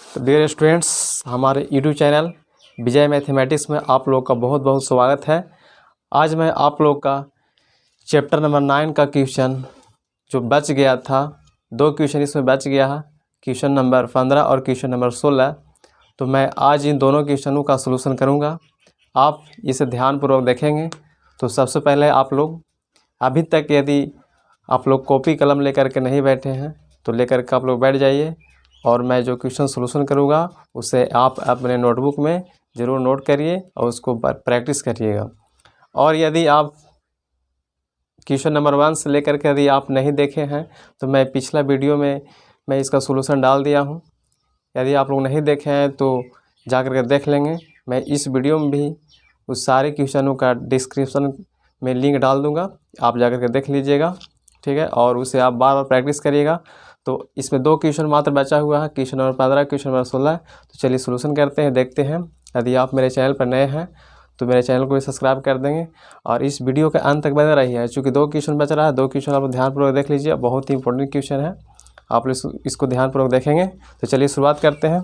तो dear students, हमारे YouTube channel विजय mathematics में आप लोग का बहुत बहुत स्वागत है। आज मैं आप लोग का चैप्टर नंबर 9 का क्वेश्चन जो बच गया था, 2 क्वेश्चन इसमें बच गया है, क्वेश्चन नंबर 15 और क्वेश्चन नंबर 16। तो मैं आज इन दोनों क्वेश्चनों का सलूशन करूँगा। आप इसे ध्यानपूर्वक देखेंगे। तो सबसे पहले आप लोग अभी तक यदि आप लोग कॉपी कलम लेकर के नहीं बैठे हैं तो लेकर के आप लोग बैठ जाइए, और मैं जो क्वेश्चन सलूशन करूँगा उसे आप अपने नोटबुक में ज़रूर नोट करिए और उसको प्रैक्टिस करिएगा। और यदि आप क्वेश्चन नंबर 1 से लेकर के यदि आप नहीं देखे हैं तो मैं पिछला वीडियो में मैं इसका सलूशन डाल दिया हूँ। यदि आप लोग नहीं देखे हैं तो जा कर के देख लेंगे। मैं इस वीडियो में भी उस सारे क्वेश्चनों का डिस्क्रिप्शन में लिंक डाल दूँगा, आप जा कर के देख लीजिएगा, ठीक है। और उसे आप बार बार प्रैक्टिस करिएगा। तो इसमें 2 क्वेश्चन मात्र बचा हुआ है, क्वेश्चन नंबर 15, क्वेश्चन नंबर 16। तो चलिए सलूशन करते हैं, देखते हैं। यदि आप मेरे चैनल पर नए हैं तो मेरे चैनल को भी सब्सक्राइब कर देंगे और इस वीडियो के अंत तक बने रहिए, चूँकि 2 क्वेश्चन बच रहा है। 2 क्वेश्चन आप ध्यानपूर्वक देख लीजिए, बहुत ही इंपॉर्टेंट क्वेश्चन है, आप इसको ध्यानपूर्वक देखेंगे। तो चलिए शुरुआत करते हैं।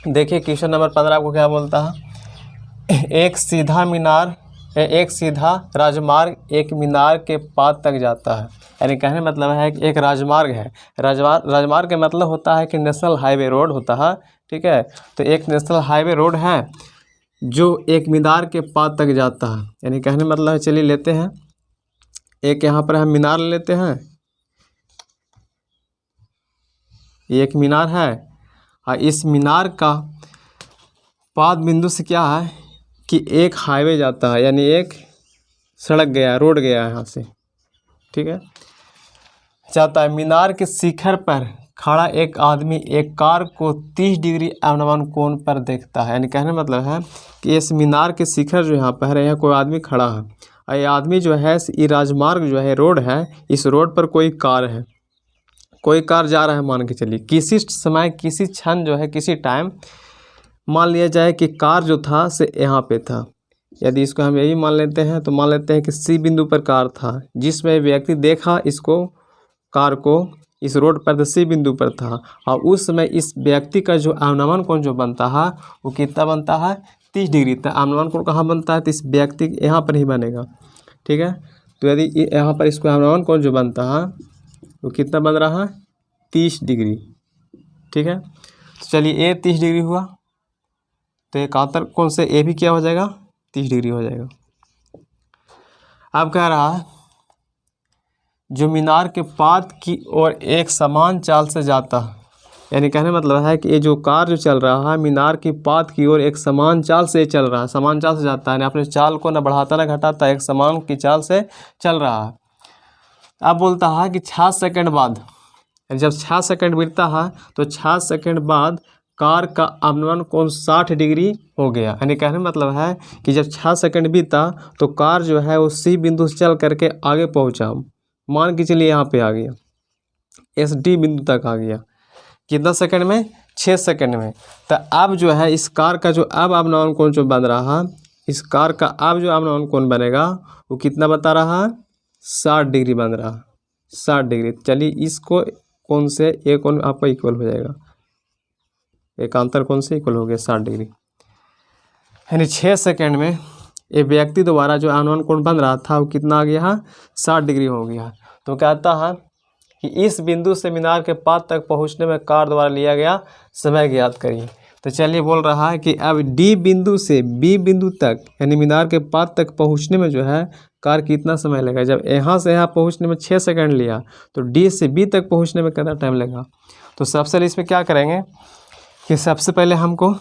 देखिए क्वेश्चन नंबर 15 आपको क्या बोलता है। एक सीधा राजमार्ग एक मीनार के पाद तक जाता है। यानी कहने मतलब है कि एक राजमार्ग है। राजमार्ग का मतलब होता है कि नेशनल हाईवे रोड होता है, ठीक है। तो एक नेशनल हाईवे रोड है जो एक मीनार के पाद तक जाता है। यानी कहने मतलब है, चलिए लेते हैं एक यहाँ पर हम मीनार लेते हैं। ये एक मीनार है और इस मीनार का पाद बिंदु से क्या है कि एक हाईवे जाता है, यानी एक सड़क गया, रोड गया यहाँ से, ठीक है, जाता है। मीनार के शिखर पर खड़ा एक आदमी एक कार को 30 डिग्री अवनमन कोण पर देखता है। यानी कहने मतलब है कि इस मीनार के शिखर जो यहाँ पर है, यहाँ कोई आदमी खड़ा है और ये आदमी जो है, ये राजमार्ग जो है, रोड है, इस रोड पर कोई कार है, कोई कार जा रहा है। मान के चलिए किसी समय, किसी क्षण जो है, किसी टाइम मान लिया जाए कि कार जो था से यहाँ पे था। यदि इसको हम यही मान लेते हैं तो मान लेते हैं कि सी बिंदु पर कार था, जिसमें व्यक्ति देखा इसको, कार को, इस रोड पर सी बिंदु पर था। और उस समय इस व्यक्ति का जो अवनमन कोण जो बनता है वो कितना बनता है, 30 डिग्री। तो अवनमन कोण कहाँ बनता है, तो इस व्यक्ति यहाँ पर ही बनेगा, ठीक है। तो यदि यहाँ पर इसको अवनमन कोण जो बनता है वो कितना बन रहा है, 30 डिग्री, ठीक है। तो चलिए ए 30 डिग्री हुआ, तो एकांतर कोण से ए भी क्या हो जाएगा, 30 डिग्री हो जाएगा। अब कह रहा है जो मीनार के पाद की ओर एक समान चाल से जाता है। यानी कहने मतलब है कि ये जो कार जो चल रहा है मीनार की पाद की ओर एक समान चाल से चल रहा है, समान चाल से जाता है, यानी अपने चाल को न बढ़ाता न घटाता, एक समान की चाल से चल रहा है। अब बोलता है कि 6 सेकंड बाद, जब 6 सेकंड बीतता है तो 6 सेकंड बाद कार का अवनमन कोण 60 डिग्री हो गया। यानी कहने मतलब है कि जब 6 सेकंड बीता तो कार जो है वो सी बिंदु से चल करके आगे पहुंचा, मान के चलिए यहाँ पे आ गया, एस डी बिंदु तक आ गया। कितना सेकंड में, 6 सेकंड में। तो अब जो है इस कार का जो अब अवनमन कोण जो बन रहा है, इस कार का अब जो अवनमन कोण बनेगा वो कितना बता रहा है, 60 डिग्री बन रहा है, 60 डिग्री। चलिए इसको कोण से ये कोण आपका इक्वल हो जाएगा, एकांतर कोण से इक्वल हो गया 60 डिग्री। यानी 6 सेकंड में ये व्यक्ति द्वारा जो अवनमन कोण बन रहा था वो कितना आ गया, 60 डिग्री हो गया। तो कहता है कि इस बिंदु से मीनार के पाद तक पहुंचने में कार द्वारा लिया गया समय ज्ञात करिए। तो चलिए बोल रहा है कि अब डी बिंदु से बी बिंदु तक, यानी मीनार के पाद तक पहुंचने में जो है कार कितना समय लगेगा। जब यहाँ से यहाँ पहुँचने में 6 सेकंड लिया तो डी से बी तक पहुँचने में कितना टाइम लगेगा। तो सबसे पहले इसमें क्या करेंगे कि सबसे पहले हमको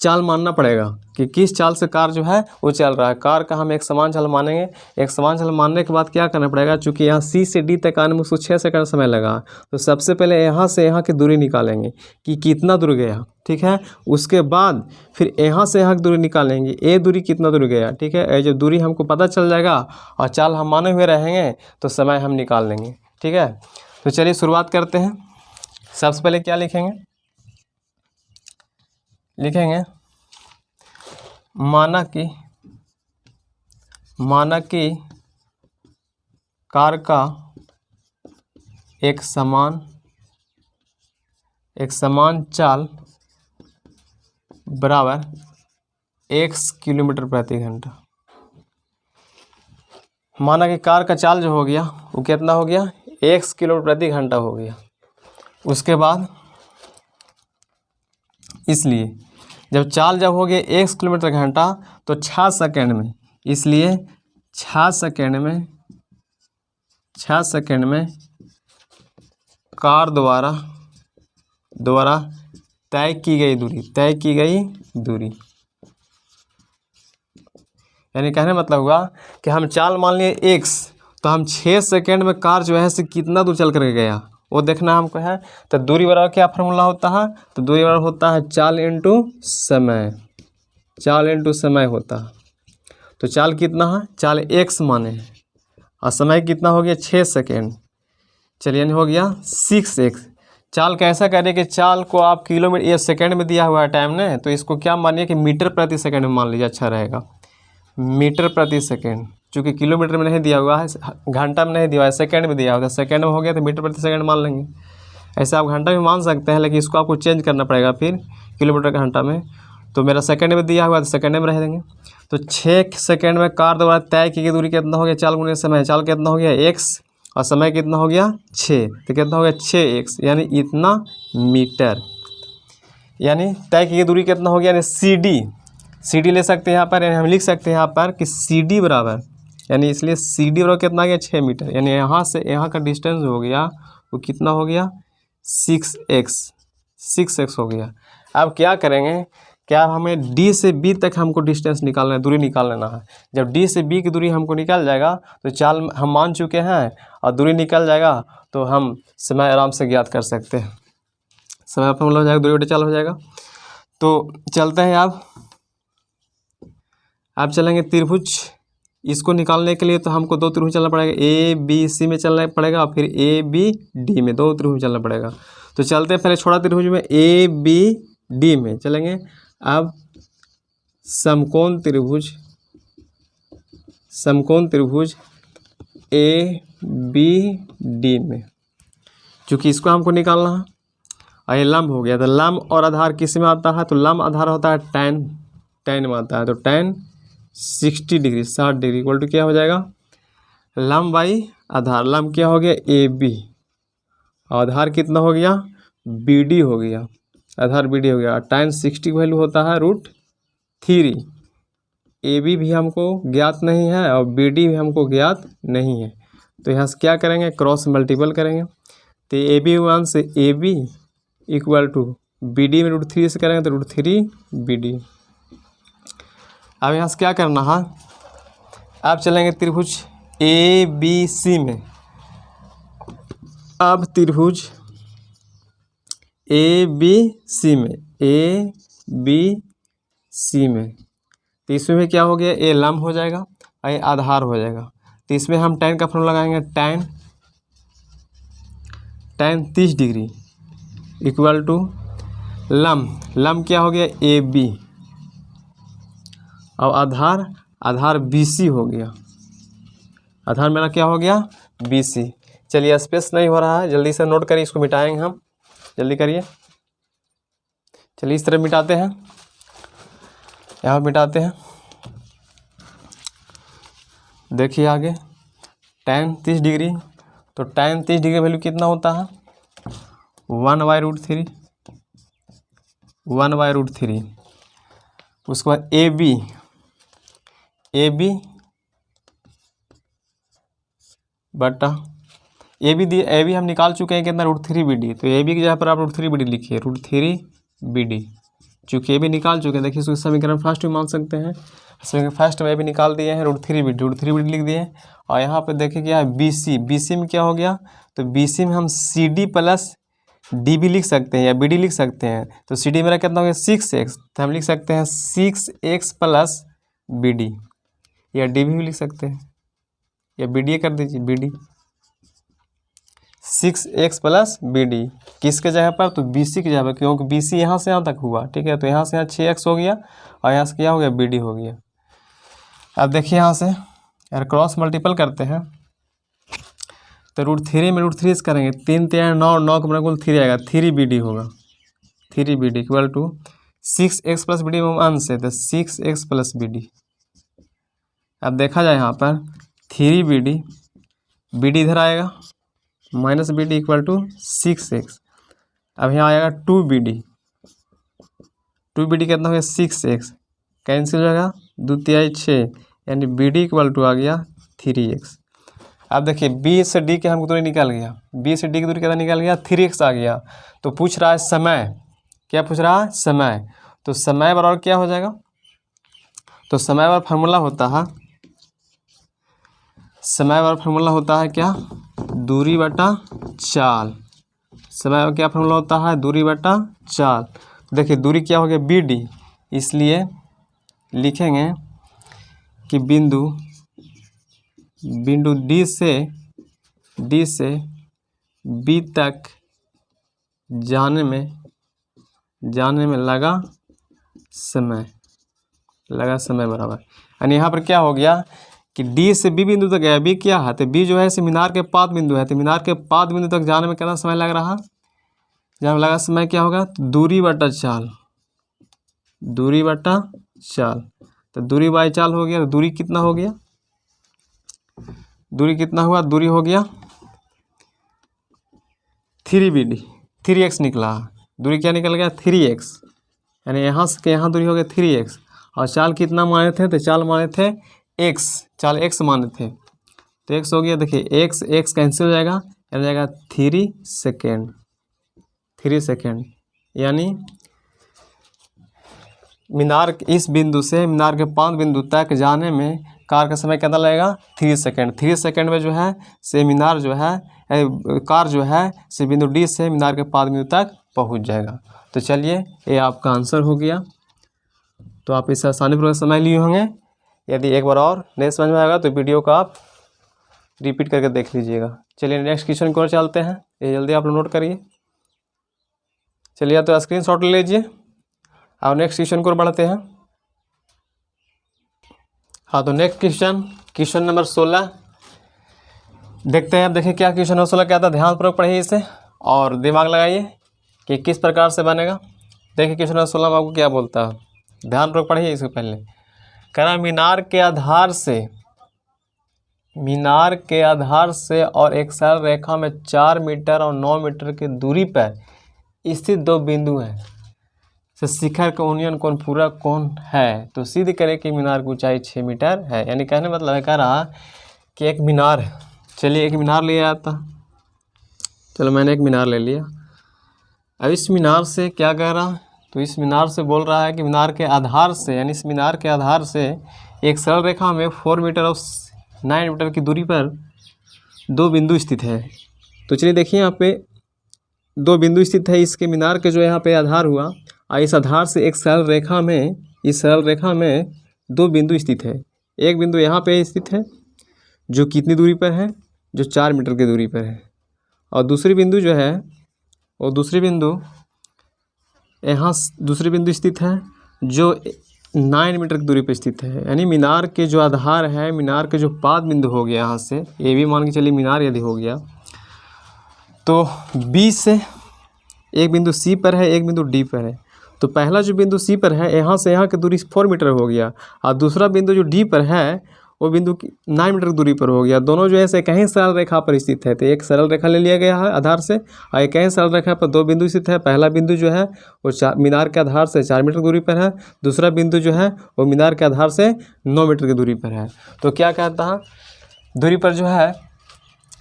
चाल मानना पड़ेगा कि किस चाल से कार जो है वो चल रहा है। कार का हम एक समान चाल मानेंगे। एक समान चाल मानने के बाद क्या करना पड़ेगा, चूँकि यहाँ सी से डी तक आने में उसको 6 सेकंड समय लगा, तो सबसे पहले यहाँ से यहाँ की दूरी निकालेंगे कि कितना दूर गया, ठीक है। उसके बाद फिर यहाँ से यहाँ की दूरी निकालेंगे, ए दूरी कितना दूर गया, ठीक है। ये जो दूरी हमको पता चल जाएगा और चाल हम माने हुए रहेंगे तो समय हम निकाल लेंगे, ठीक है। तो चलिए शुरुआत करते हैं। सबसे पहले क्या लिखेंगे, माना कि कार का एक समान एक समान चाल बराबर x किलोमीटर प्रति घंटा। माना कि कार का चाल जो हो गया वो कितना हो गया, x किलोमीटर प्रति घंटा हो गया। उसके बाद इसलिए जब चाल जब हो गया x किलोमीटर घंटा तो 6 सेकेंड में, इसलिए 6 सेकेंड में कार द्वारा तय की गई दूरी, यानी कहने मतलब हुआ कि हम चाल मान लिए x, तो हम 6 सेकेंड में कार जो है से कितना दूर चल करके गया वो देखना हमको है। तो दूरी बराबर क्या फार्मूला होता है, तो दूरी बराबर होता है चाल इंटू समय होता है। तो चाल कितना है, चाल x माने हैं और समय कितना हो गया 6 सेकेंड। चलिए यानी हो गया 6x। चाल कैसा करें कि चाल को आप किलोमीटर ये सेकेंड में दिया हुआ है टाइम ने, तो इसको क्या मानिए कि मीटर प्रति सेकेंड में मान लीजिए, अच्छा रहेगा। मीटर प्रति सेकेंड, चूँकि किलोमीटर में नहीं दिया हुआ है, घंटा में नहीं दिया हुआ है, सेकेंड में दिया हुआ है। सेकेंड में हो गया तो मीटर प्रति सेकेंड मान लेंगे। ऐसे आप घंटा में मान सकते हैं, लेकिन इसको आपको चेंज करना पड़ेगा फिर किलोमीटर घंटा में। तो मेरा सेकेंड में दिया हुआ है तो सेकेंड में रह देंगे। तो 6 सेकेंड में कार द्वारा तय की गई दूरी कितना हो गया, चाल गुने समय, चाल कितना हो गया x और समय कितना हो गया 6, तो कितना हो गया 6x, यानी इतना मीटर। यानी तय की गई दूरी कितना हो गया, यानी CD ले सकते हैं यहाँ पर, यानी हम लिख सकते हैं यहाँ पर कि CD बराबर, यानी इसलिए CD बराबर कितना गया 6 मीटर, यानी यहाँ से यहाँ का डिस्टेंस हो गया वो कितना हो गया 6x हो गया। अब क्या करेंगे, क्या हमें D से B तक हमको डिस्टेंस निकालना है, दूरी निकाल लेना है। जब D से B की दूरी हमको निकल जाएगा तो चाल हम मान चुके हैं और दूरी निकल जाएगा तो हम समय आराम से ज्ञात कर सकते हैं। समय फॉर्मूला हो जाएगा, दूरी बटे चाल हो जाएगा। तो चलते हैं आप चलेंगे त्रिभुज, इसको निकालने के लिए तो हमको 2 त्रिभुज चलना पड़ेगा, ABC में चलना पड़ेगा और फिर ABD में, 2 त्रिभुज चलना पड़ेगा। तो चलते हैं पहले छोटा त्रिभुज में ABD में चलेंगे। अब समकोण त्रिभुज ABD में, चूँकि इसको हमको निकालना है और ये लंब हो गया, तो लंब और आधार किस में आता है, तो लंब आधार होता है tan में आता है। तो tan 60 degree 60 degree equal to क्या हो जाएगा, लंब बाई आधार, लंब क्या हो गया AB, आधार कितना हो गया BD हो गया, आधार BD हो गया। tan 60 की वैल्यू होता है √3। AB भी हमको ज्ञात नहीं है और BD भी हमको ज्ञात नहीं है, तो यहाँ से क्या करेंगे, क्रॉस मल्टीपल करेंगे। तो AB1 से AB इक्वल टू BD में √3 से करेंगे तो √3 BD। अब यहाँ से क्या करना है, अब चलेंगे त्रिभुज ABC में। अब त्रिभुज ABC में तो इसमें क्या हो गया, ये लंब हो जाएगा और ये आधार हो जाएगा। तो इसमें हम tan का फॉर्मूला लगाएंगे, tan 30 डिग्री इक्वल टू लंब क्या हो गया AB और आधार BC हो गया, आधार मेरा क्या हो गया BC। चलिए स्पेस नहीं हो रहा है, जल्दी से नोट करिए, इसको मिटाएंगे हम, जल्दी करिए। चलिए इस तरह मिटाते हैं, यहाँ मिटाते हैं। देखिए आगे tan 30 डिग्री, तो tan 30 डिग्री वैल्यू कितना होता है 1/√3। उसके बाद AB बटा AB हम निकाल चुके हैं कितना √3 BD। तो AB की जगह पर आप √3 BD लिखिए, √3 BD, चूँकि AB निकाल चुके हैं। देखिए इसको समीकरण फर्स्ट में मान सकते हैं, समीकरण फर्स्ट में AB निकाल दिए हैं, √3 BD लिख दिए। और यहाँ पे देखिए क्या है BC में क्या हो गया, तो BC में हम CD प्लस DB लिख सकते हैं या BD लिख सकते हैं। तो CD मेरा कितना हो गया 6x, तो हम लिख सकते हैं 6x प्लस BD, या DB भी लिख सकते हैं या BD कर दीजिए, BD 6x प्लस BD किसके जगह पर, तो BC की जगह पर, क्योंकि BC यहाँ से यहाँ तक हुआ, ठीक है। तो यहाँ से यहाँ 6x हो गया और यहाँ से क्या हो गया BD हो गया। अब देखिए यहाँ से यार क्रॉस मल्टीपल करते हैं, तो √3 में √3 करेंगे, 3 3 9 9 का कुल 3 आएगा, 3 BD होगा। 3BD equal to 6x plus BD में अंश है तो 6x प्लस BD। अब देखा जाए यहाँ पर 3BD, BD इधर आएगा minus BD equal to 6x। अब यहाँ आएगा 2BD, 2BD कितना हो गया 6x, कैंसिल हो जाएगा 2 तिहाई 6, यानी BD इक्वल टू आ गया 3x। अब देखिए B से D के हमको दूरी निकल गया, B से D की दूरी कितना निकल गया 3x आ गया। तो पूछ रहा है समय, क्या पूछ रहा है समय, तो समय बराबर क्या हो जाएगा, तो समय बराबर फार्मूला होता है, समय बराबर फार्मूला होता है क्या, दूरी बटा चाल। समय का क्या फार्मूला होता है, दूरी बटा चाल। देखिए दूरी क्या हो गया BD, इसलिए लिखेंगे कि बिंदु D से B तक जाने में लगा समय बराबर, यानी यहाँ पर क्या हो गया कि D से B बिंदु तक गया, B क्या है तो B जो है इसे मीनार के पाद बिंदु है, तो मीनार के पाद बिंदु तक जाने में कितना समय लग रहा, जब लगा समय क्या होगा दूरी बटा चाल, दूरी बटा चाल। तो दूरी बाई चाल हो गया, तो दूरी कितना हो गया, दूरी कितना हुआ, दूरी हो गया 3BD, 3x निकला, दूरी क्या निकल गया 3x, यानी यहाँ से यहाँ दूरी हो गया 3x। और चाल कितना माने थे, तो चाल माने थे x, चाल x माने थे, तो x हो गया, देखिए x कैंसिल हो जाएगा, यानी जाएगा 3 सेकेंड, 3 सेकेंड, यानी मीनार इस बिंदु से मीनार के पाद बिंदु तक जाने में कार का समय कितना लगेगा 3 सेकेंड। 3 सेकेंड में जो है से मीनार जो है कार जो है से बिंदु D से मीनार के पाद बिंदु तक पहुंच जाएगा। तो चलिए ये आपका आंसर हो गया। तो आप इसे आसानीपूर्वक समझ लिए होंगे। यदि एक बार और नहीं समझ में आएगा तो वीडियो को आप रिपीट करके देख लीजिएगा। चलिए नेक्स्ट क्वेश्चन की ओर चलते हैं, ये जल्दी आप लोग नोट करिए। चलिए तो स्क्रीनशॉट ले लीजिए और नेक्स्ट क्वेश्चन की ओर बढ़ते हैं। हाँ तो नेक्स्ट क्वेश्चन नंबर 16 देखते हैं। अब देखिए क्या क्वेश्चन नंबर 16 क्या था, ध्यानपूर्वक पढ़िए इसे और दिमाग लगाइए कि किस प्रकार से बनेगा। देखिए क्वेश्चन नंबर 16 में आपको क्या बोलता है, ध्यानपूर्वक पढ़िए इससे पहले। कह रहा मीनार के आधार से और एक सरल रेखा में 4 मीटर और 9 मीटर की दूरी पर स्थित दो बिंदु हैं, शिखर का यूनियन कोण पूरा कोण है, तो सिद्ध करें कि मीनार की ऊंचाई 6 मीटर है। यानी कहने मतलब है, कह रहा कि एक मीनार है, चलिए एक मीनार ले आता, चलो मैंने एक मीनार ले लिया। अब इस मीनार से क्या कह रहा, तो इस मीनार से बोल रहा है कि मीनार के आधार से, यानी इस मीनार के आधार से एक सरल रेखा में 4 मीटर और 9 मीटर की दूरी पर दो बिंदु स्थित है। तो चलिए देखिए यहाँ पे दो बिंदु स्थित है, इसके मीनार के जो यहाँ पे आधार हुआ और इस आधार से एक सरल रेखा में, इस सरल रेखा में दो बिंदु स्थित है। एक बिंदु यहाँ पे स्थित है जो कितनी दूरी पर है, जो 4 मीटर की दूरी पर है, और दूसरी बिंदु जो है वो दूसरी बिंदु यहाँ दूसरी बिंदु स्थित है जो 9 मीटर की दूरी पर स्थित है। यानी मीनार के जो आधार है, मीनार के जो पाद बिंदु हो गया यहाँ से, ये भी मान के चलिए मीनार यदि हो गया, तो B से एक बिंदु C पर है, एक बिंदु D पर है। तो पहला जो बिंदु C पर है, यहाँ से यहाँ की दूरी 4 मीटर हो गया, और दूसरा बिंदु जो D पर है वो बिंदु 9 मीटर की दूरी पर हो गया। दोनों जो है से कहीं सरल रेखा पर स्थित है, तो एक सरल रेखा ले लिया गया है आधार से, और एक कहीं सरल रेखा पर दो बिंदु स्थित है। पहला बिंदु जो है वो मीनार के आधार से 4 मीटर की दूरी पर है, दूसरा बिंदु जो है वो मीनार के आधार से 9 मीटर की दूरी पर है। तो क्या कहता है, दूरी पर जो है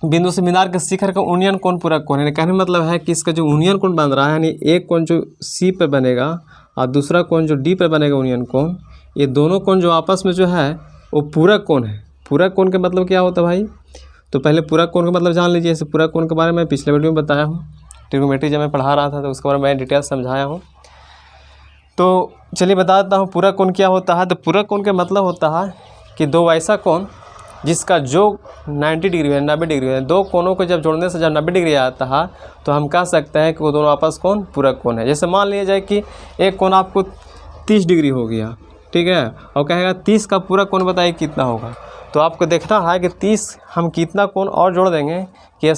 बिंदु से मीनार के शिखर का यूनियन कोण पूरा कोण है। कहने मतलब है कि इसका जो यूनियन कोण बन रहा है, यानी एक कोण जो C पर बनेगा और दूसरा कोण जो D पर बनेगा यूनियन कोण, ये दोनों कोण जो आपस में जो है वो पूरा कोण है। पूरा कोण का मतलब क्या होता है भाई, तो पहले पूरा कोण का मतलब जान लीजिए। जैसे पूरा कोण के बारे में पिछले वीडियो में बताया हूँ, ट्रिग्नोमेट्री जब मैं पढ़ा रहा था तो उसके बारे में मैं डिटेल समझाया हूँ। तो चलिए बता देता हूँ पूरा कोण क्या होता है। तो पूरा कोण का मतलब होता है कि दो ऐसा कोण जिसका जो 90 डिग्री है, 90 डिग्री है, दो कोणों को जब जोड़ने से जब 90 डिग्री आता है तो हम कह सकते हैं कि वो दोनों आपस कोण पूरा कोण है। जैसे मान लिया जाए कि एक कोण आपको 30 डिग्री हो गया, ठीक है, और कहेगा 30 का पूरा कोण बताइए कितना होगा। तो आपको देखना है कि 30 हम कितना कोण और जोड़ देंगे कि ये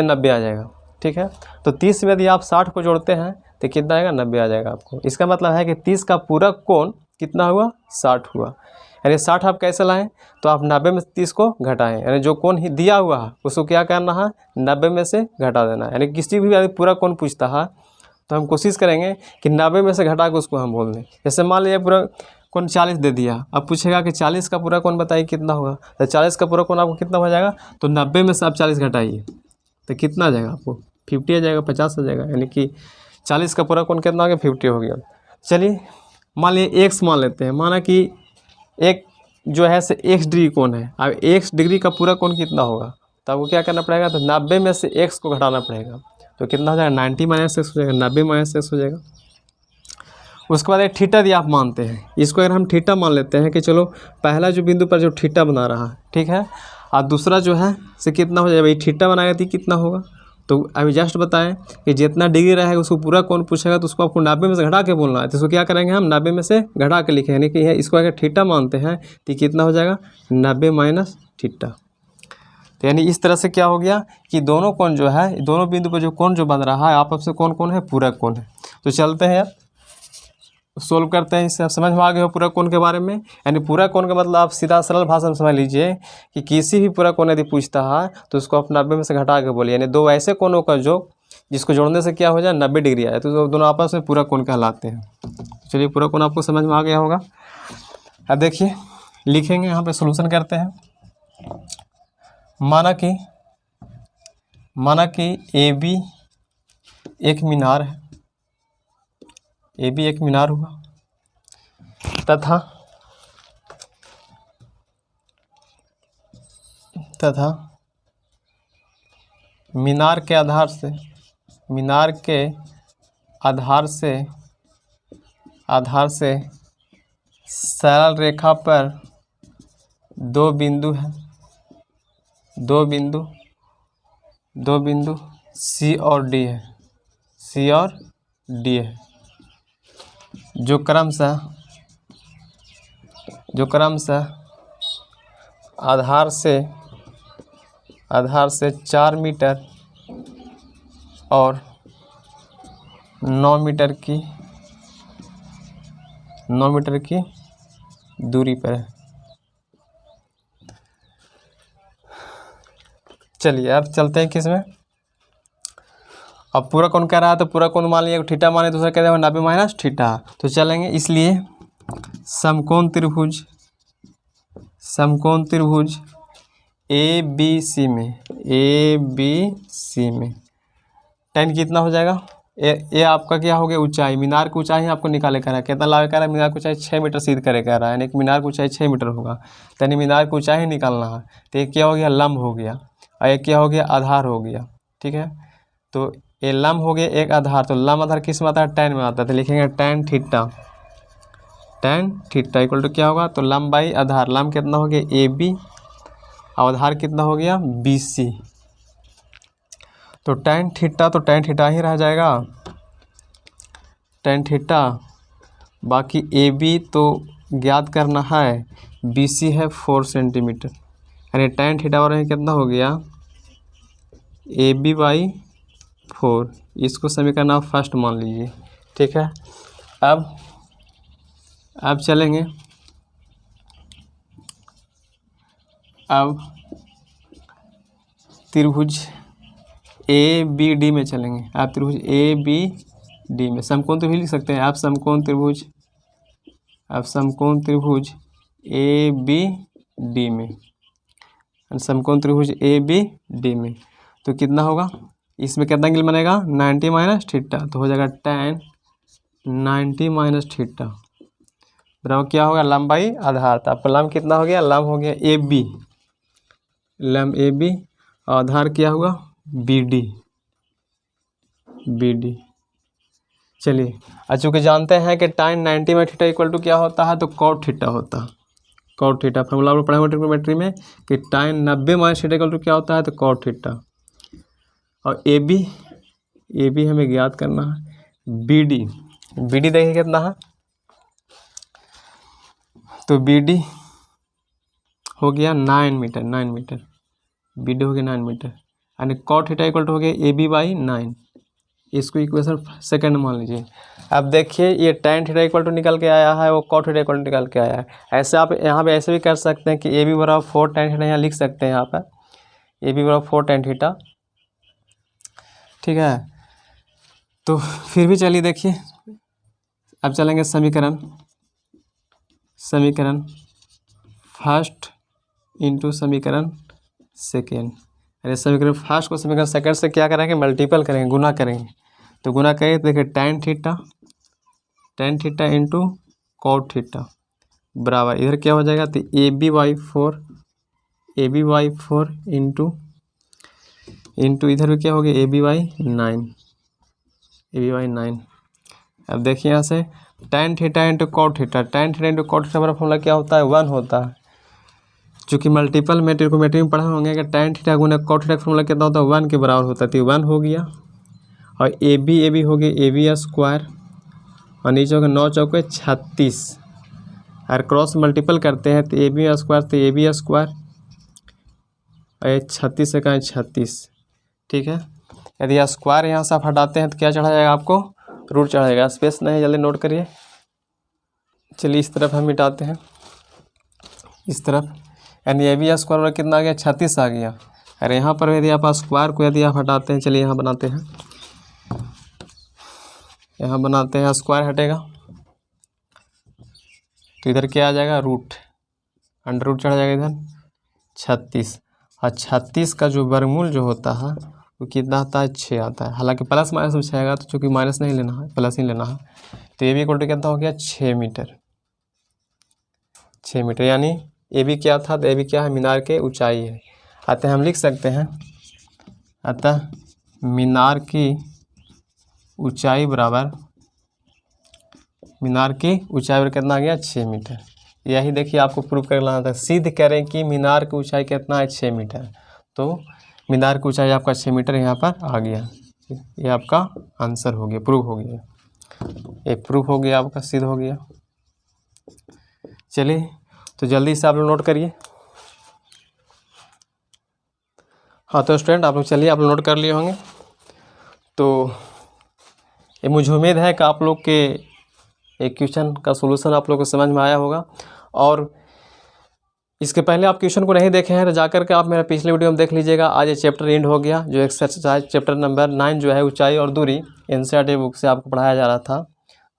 90 आ जाएगा, ठीक है। तो 30 में यदि आप 60 को जोड़ते हैं तो कितना आएगा 90 आ जाएगा आपको। इसका मतलब है कि 30 का पूरा कोण कितना हुआ 60 हुआ। यानी 60 आप कैसे लाएं, तो आप 90 में से 30 को घटाएं, यानी जो कोण ही दिया हुआ है उसको क्या करना है 90 में से घटा देना है। यानी किसी भी पूरा कोण पूछता है तो हम कोशिश करेंगे कि 90 में से घटा के उसको हम बोल दें। जैसे मान लीजिए पूरा कोण 40 दे दिया, अब पूछेगा कि 40 का पूरा कोण बताइए कितना होगा, तो 40 का पूरा कोण आपको कितना हो जाएगा, तो 90 में से आप 40 घटाइए तो कितना आ जाएगा आपको 50 आ जाएगा, 50 आ जाएगा। यानी कि 40 का पूरा कोण कितना हो गया 50 हो गया। चलिए मान लीजिए एक्स मान लेते हैं, माना कि एक जो है से एक्स डिग्री कोण है। अब एक्स डिग्री का पूरा कोण कितना होगा, तो आपको क्या करना पड़ेगा, तो 90 में से एक्स को घटाना पड़ेगा, तो कितना हो जाएगा 90 माइनस एक्स हो जाएगा, 90 माइनस एक्स हो जाएगा। उसके बाद एक थीटा दिया आप मानते हैं, इसको अगर हम थीटा मान लेते हैं कि चलो पहला जो बिंदु पर जो थीटा बना रहा है ठीक है, और दूसरा जो है से कितना हो जाएगा, भाई थीटा बनाएगा तो कितना होगा, तो अभी जस्ट बताएं कि जितना डिग्री रहेगा उसको पूरा कोण पूछेगा तो उसको आपको 90 में से घटा के बोलना है। तो इसको क्या करेंगे हम 90 में से घटा के लिखेंगे, यानी कि इसको अगर थीटा मानते हैं तो कितना हो जाएगा 90 माइनस थीटा। तो यानी इस तरह से क्या हो गया कि दोनों कोण जो है, दोनों बिंदु पर जो कोण जो बन रहा है आपस में कौन कौन है, पूरा कोण है। तो चलते हैं यार सोल्व करते हैं, इससे आप समझ में आ गए हो पूरा कोण के बारे में। यानी पूरा कोण का मतलब आप सीधा सरल भाषा में समझ लीजिए कि किसी भी पूरा कोण यदि पूछता है तो उसको आप 90 में से घटा के बोलिए, यानी दो ऐसे कोणों का जो जिसको जोड़ने से क्या हो जाए 90 डिग्री आए, तो दोनों आपस में पूरा कोण कहलाते हैं। चलिए पूरा कोण आपको समझ में आ गया होगा। अब देखिए लिखेंगे यहाँ पे सोल्यूशन करते हैं। माना कि ए बी एक मीनार है, ए बी एक मीनार हुआ तथा मीनार के आधार से सरल रेखा पर दो बिंदु सी और डी है, जो क्रमशः आधार से 4 मीटर और 9 मीटर की दूरी पर है। चलिए अब चलते हैं किसमें, अब पूरा कोण कह रहा है तो पूरा कोण मान लिया थीटा माने, दूसरा कह रहे हैं 90 माइनस थीटा, तो चलेंगे। इसलिए समकोण त्रिभुज ए बी सी में tan कितना हो जाएगा, ए आपका क्या हो गया ऊंचाई, मीनार की ऊंचाई आपको निकाले कह रहा है, कितना लावे कह रहा है, मीनार की ऊंचाई 6 मीटर सीध करे कह रहा है, यानी कि मीनार की ऊंचाई 6 मीटर होगा, तो यानी मीनार की ऊंचाई निकालना है। तो एक क्या हो गया लंब हो गया और एक क्या हो गया आधार हो गया, ठीक है। तो ये लंब हो गया एक आधार, तो लंब आधार किस में आता है tan में आता है, तो लिखेंगे tan थीटा इक्वल टू क्या होगा, तो लंब बाई आधार, लंब कितना हो गया ए बी और आधार कितना हो गया बी सी, तो tan थीटा ही रह जाएगा tan थीटा, बाकी ए बी तो ज्ञात करना है, बी सी है 4 सेंटीमीटर, यानी tan थीटा और कितना हो गया ए बी बाई 4, इसको समीकरण आप फर्स्ट मान लीजिए, ठीक है। अब चलेंगे, अब त्रिभुज ए बी डी में चलेंगे। आप त्रिभुज ए बी डी में समकोण त्रिभुज लिख सकते हैं आप, समकोण त्रिभुज ए बी डी में, समकोण त्रिभुज ए बी डी में तो कितना होगा, इसमें कितना एंगल बनेगा 90 माइनस थीटा, तो हो जाएगा tan 90 माइनस थीटा बराबर क्या होगा लंबाई आधार, तो आपका लंब कितना हो गया, लंब हो गया ए बी, लंब ए बी, आधार क्या हुआ बी डी। चलिए चूँकि जानते हैं कि tan 90 में थीटा इक्वल टू क्या होता है, तो cot थीटा होता है, cot थीटा फॉर्मूला आप पढ़े हुए ट्रिग्नोमेट्री में कि tan 90 minus theta equal to क्या होता है, तो cot थीटा। और ए बी हमें ज्ञात करना है, बी डी देखिए कितना है, तो बी डी हो गया 9 मीटर, बी डी हो गया 9 मीटर, यानी cot थीटा इक्वल टू हो गया ए बी बाई 9, इसको इक्वेशन सेकंड मान लीजिए। अब देखिए ये tan थीटा इक्वल टू निकल के आया है, वो cot थीटा इक्वल टू निकल के आया है। ऐसे आप यहाँ पे ऐसे भी कर सकते हैं कि ए बी बराबर 4 tan थीटा, यहाँ लिख सकते हैं यहाँ पर ए बी बराबर 4 tan थीटा, ठीक है। तो फिर भी चलिए देखिए, अब चलेंगे समीकरण फर्स्ट इंटू समीकरण सेकेंड। अरे समीकरण फर्स्ट को समीकरण सेकेंड से क्या करेंगे, मल्टीपल करेंगे, गुना करेंगे। तो गुना करेंगे तो देखिए tan theta into cot theta बराबर इधर क्या हो जाएगा, तो ए बी बाई 4 इंटू इधर भी क्या हो गया, ए बी बाई 9। अब देखिए यहाँ से tan theta into cot theta बराबर फॉर्मूला क्या होता है, 1 होता है। चूँकि मल्टीपल में ट्रिग्नोमेट्री में पढ़े होंगे कि tan थीटा गुना कॉट थीटा का फॉर्मूला कितना होता है, 1 के बराबर होता है। तो 1 हो गया, और ए बी हो गया ए बी स्क्वायर, और नीचे हो गया 9 चौके 36, और क्रॉस मल्टीपल करते हैं तो ए बी स्क्वायर, तो ए बी स्क्वायर और 36 से कहें 36, ठीक है। यदि स्क्वायर यहाँ से आप हटाते हैं तो क्या चढ़ा जाएगा, आपको रूट चढ़ा जाएगा। स्पेस नहीं, जल्दी नोट करिए। चलिए इस तरफ हम मिटाते हैं, इस तरफ, यानी ए बी स्क्वायर कितना आ गया, 36 आ गया। अरे यहाँ पर यदि आप स्क्वायर को यदि आप हटाते हैं, चलिए यहाँ बनाते हैं, स्क्वायर हटेगा तो इधर क्या आ जाएगा, रूट, अंडर रूट चढ़ जाएगा इधर 36, और 36 का जो वर्गमूल जो होता है वो कितना आता है, 6 आता है। हालांकि प्लस माइनस में 6 आएगा, तो चूँकि माइनस नहीं लेना है, प्लस ही लेना है। तो ए बी इक्वल टू कितना हो गया, 6 मीटर, यानी ए बी क्या था, तो ए बी क्या है, मीनार की ऊंचाई है। अतः हम लिख सकते हैं, मीनार की ऊंचाई बराबर कितना आ गया, 6 मीटर। यही देखिए आपको प्रूव कर लाना था, सिद्ध करें कि मीनार की ऊंचाई कितना है, 6 मीटर। तो मीनार की ऊंचाई आपका 6 मीटर यहाँ पर आ गया। ये आपका आंसर हो गया, प्रूव हो गया, ये प्रूफ हो गया आपका, सिद्ध हो गया। चलिए तो जल्दी से आप लोग नोट करिए। हाँ तो स्टूडेंट आप लोग चलिए, आप लोग नोट कर लिए होंगे। तो ये मुझे उम्मीद है कि आप लोग के एक क्वेश्चन का सोल्यूशन आप लोग को समझ में आया होगा। और इसके पहले आप क्वेश्चन को नहीं देखे हैं तो जाकर के आप मेरा पिछले वीडियो में देख लीजिएगा। आज ये चैप्टर एंड हो गया, जो एक्सरसाइज चैप्टर नंबर 9 जो है ऊंचाई और दूरी, एनसीईआरटी बुक से आपको पढ़ाया जा रहा था।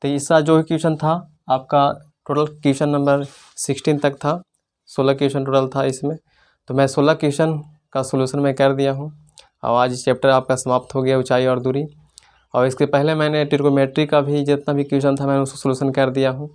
तो इसका जो क्वेश्चन था आपका, टोटल क्वेश्चन नंबर 16 तक था, 16 क्वेश्चन टोटल था इसमें। तो मैं 16 क्वेश्चन का सोल्यूशन मैं कर दिया हूँ, और आज चैप्टर आपका समाप्त हो गया, ऊंचाई और दूरी। और इसके पहले मैंने ट्रिग्नोमेट्री का भी जितना भी क्वेश्चन था मैंने उसको सोल्यूशन कर दिया हूँ।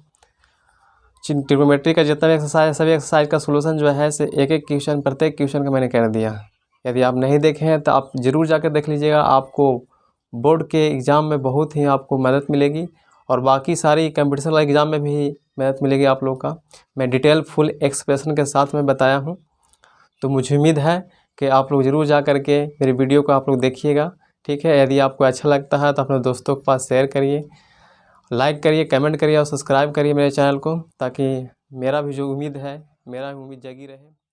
ट्रिग्नोमेट्री का जितना भी एक्सरसाइज, सभी एक्सरसाइज का सोल्यूशन जो है से एक एक क्वेश्चन, प्रत्येक क्वेश्चन का मैंने कर दिया। यदि आप नहीं देखे हैं तो आप ज़रूर जाकर देख लीजिएगा, आपको बोर्ड के एग्ज़ाम में बहुत ही आपको मदद मिलेगी, और बाकी सारी कंपटीशन वाले एग्ज़ाम में भी मदद मिलेगी आप लोग का। मैं डिटेल फुल एक्सप्लेनेशन के साथ में बताया हूँ। तो मुझे उम्मीद है कि आप लोग ज़रूर जा कर के मेरे वीडियो को आप लोग देखिएगा, ठीक है। यदि आपको अच्छा लगता है तो अपने दोस्तों के पास शेयर करिए, लाइक करिए, कमेंट करिए और सब्सक्राइब करिए मेरे चैनल को, ताकि मेरा भी जो उम्मीद है, मेरा भी उम्मीद जगी रहे।